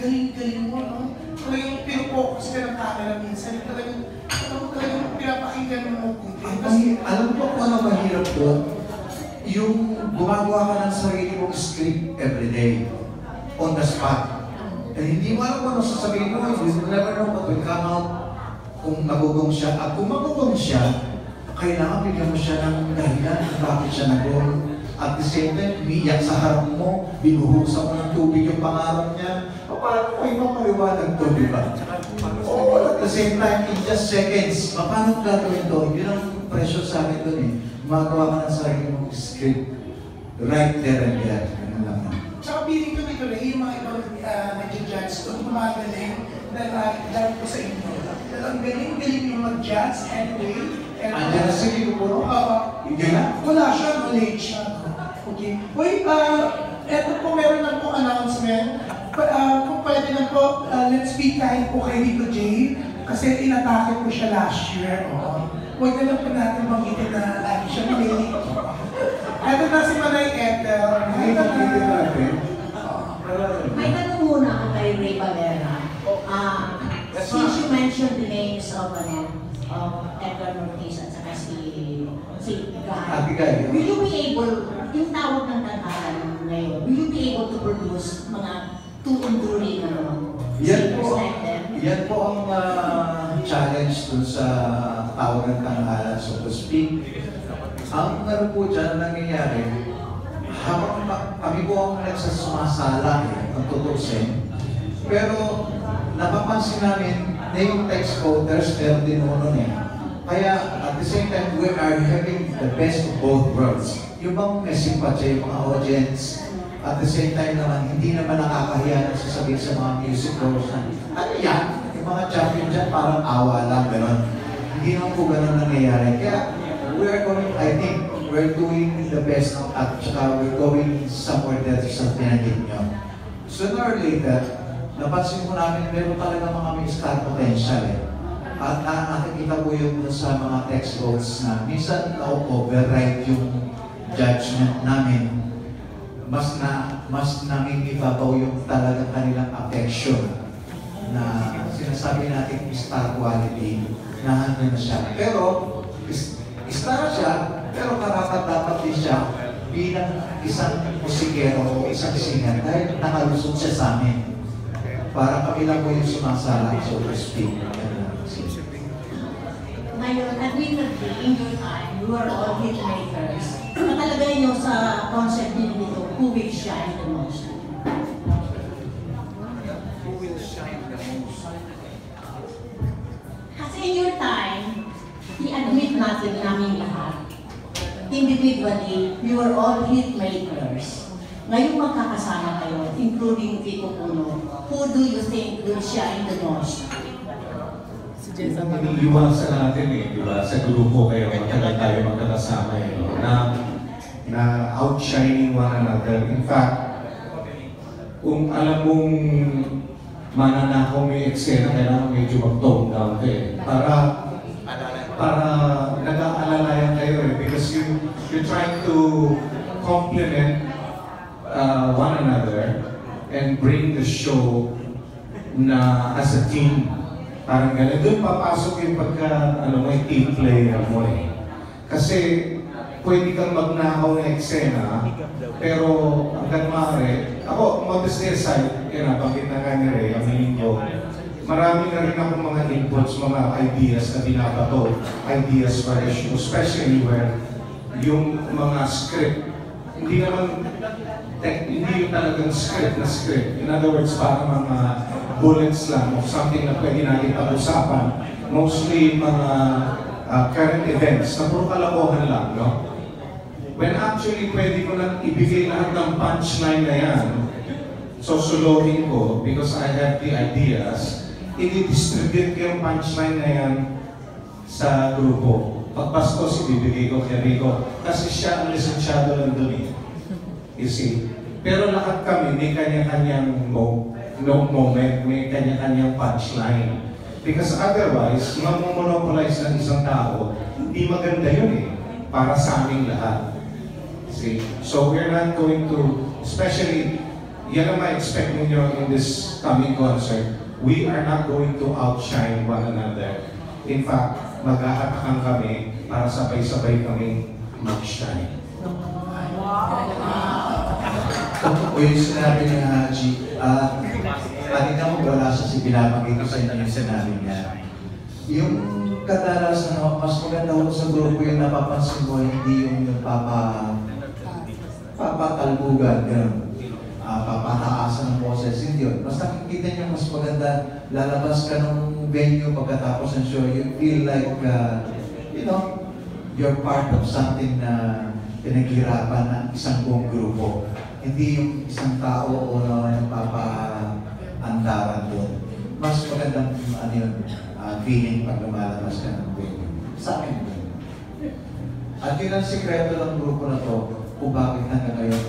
galing-galing mo, no? Talagang pinupokus ka ng camera minsan, talagang pinapakinggan mo mabuti. Alam mo kung ano mahirap doon? Yung gumagawa ka ng sarili mong script everyday, on the spot. Hindi mo alam kung ano sasabihin mo, you never know what will come out kung nagugong siya. At kung magugong siya, kailangan bigyan mo siya ng dahilan kung bakit siya nagugong. At the same time, umiyak sa harap mo, binuhusan mo ng tubig yung pangarap niya. O parang may mapaliwanag to, di ba? Oo, at the same time, in just seconds, paano gagawin to? Yun ang pressure sa akin doon eh. Magawa ka ng sarili mong script, right there and there. Ganun lang. Tsaka piling ko dito rin, yung mga ibang nag-judge doon, gumagaling dahil ko sa inyo. Dahil ang galing-galing yung mag-judge anyway. Andiyan na sige ko po, no? Hindi na? Wala siya, knowledge siya. Okay. Wait, eto po meron lang po announcement. Kung pwede lang po, let's be kind po kay Rico J. Kasi inatake po siya last year. Huwag na lang po natin banggitin na lagi siya nililig. Eto na si Manay Ethel. May tanong muna ako kay Ray Valera. Since you mentioned the names of Edgar Ortiz at saka si Guy, will you be able, yung tawag ng tantaran ngayon, will you be able to produce mga two enduring yan po ang challenge dun sa tawag ng tantaran, so to speak. Ang meron po dyan nangyayari, habang kami po ang nagsasumasala, ang tutusin, pero napapansin namin na yung text voters, meron din mo nun eh. Kaya, at the same time, we are having the best of both worlds. Yung bang may simpatya, yung mga audience, at the same time naman, hindi naman nakakahiya na sasabihin sa mga music roles na, ano yan? Yung mga champion dyan, parang awa lang, gano'n. Hindi naman po gano'n nangyayari. Kaya, we are going, I think, we're doing the best at saka we're going somewhere that sa pinagin nyo. Sooner or later, napansin mo namin meron talaga mga may star potential eh. At nakikita po yung sa mga text votes na minsan override yung judgment namin. Mas namin ibabaw yung talagang kanilang affection na sinasabi natin star quality na hanggang na siya. Pero star siya, pero karapat-dapat din siya bilang isang musikero o isang singer dahil nakalusot siya sa amin. Para kami lang po yung sumasala, so to speak. Ngayon, admittedly, in your time, you are all hit makers. Nakalagay nyo sa concept din nito, who will shine the most? Who will shine the most? Kasi in your time, i-admit natin namin lahat, individually, you are all hit makers. Ngayon magkakasama kayo, including Vico Puno, who do you think will shine the most? Iniiwasan natin eh, di ba? Sa grupo kayo, matagal tayo magkakasama eh, no? na outshining one another. In fact, kung alam mong mananakaw may eksena, kailangan medyo mag-tone down ka eh. Para nag-aalalayan kayo eh, because you're trying to complement one another and bring the show na as a team. Parang gano'n. Doon papasok yung pagka, may team player mo eh. Kasi pwede kang magnakaw ng eksena, pero hanggang maaari, ako, modestly aside, yun nabanggit na nga ni Ray, aminin ko, marami na rin akong mga inputs, mga ideas na binabato, ideas para the show, especially where yung mga script, hindi naman, hindi yung talagang script na script. In other words, parang mga bullets lang of something na pwede natin pag-usapan. Mostly mga current events na puro kalokohan lang, no? When actually pwede ko lang ibigay lahat ng punchline na yan, sosologin ko because I have the ideas, i-distribute ko yung punchline na yan sa grupo. Pagpastos, ibibigay ko kay Rico. Kasi siya ang lisensyado lang dun eh. You see? Pero lahat kami may kanya-kanyang moment, may kanya-kanyang punchline. Because otherwise, mag-monopolize ng isang tao, hindi maganda yun eh, para sa aming lahat. See? So we're not going to, especially yan ang ma-expect ninyo in this coming concert. We are not going to outshine one another. In fact, mag-ahatakan kami para sabay-sabay kami mag-shine. O yung sinabi ni Haji, kanina mo wala siya si binabagay ko sa inyo yung sinabi niya. Yung kadalasan na mas maganda ko sa grupo yung napapansin mo, hindi yung papatalbugan, gano'n. Papataasan ng boses, hindi yun. Mas nakikita niyo mas maganda, lalabas ka ng venue pagkatapos ng show, you feel like, you're part of something na pinaghirapan ng isang buong grupo. Hindi yung isang tao o nagpapaandaran doon. Mas magandang feeling pag lumalabas ka ng venue. Sa akin doon. At yun ang sikreto ng grupo na to kung bakit hanggang ngayon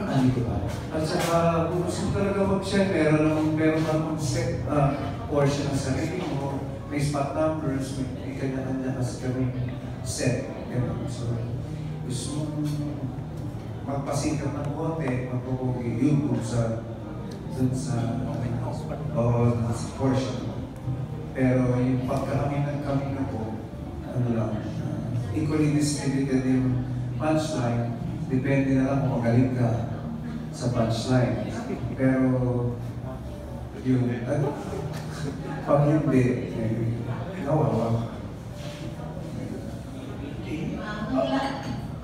nandito pa. At saka, kung gusto talaga mag-share, meron namang set portion ng sarili mo, may spot numbers, may kanya-kanya kasi kami set. So, gusto mong magpasikap ng konti, magpupugi YouTube sa portion. Pero yung pagkakami na po, equally distributed yung punchline, depende na lang kung magaling ka sa punchline. Pero yung pag hindi, nawawa.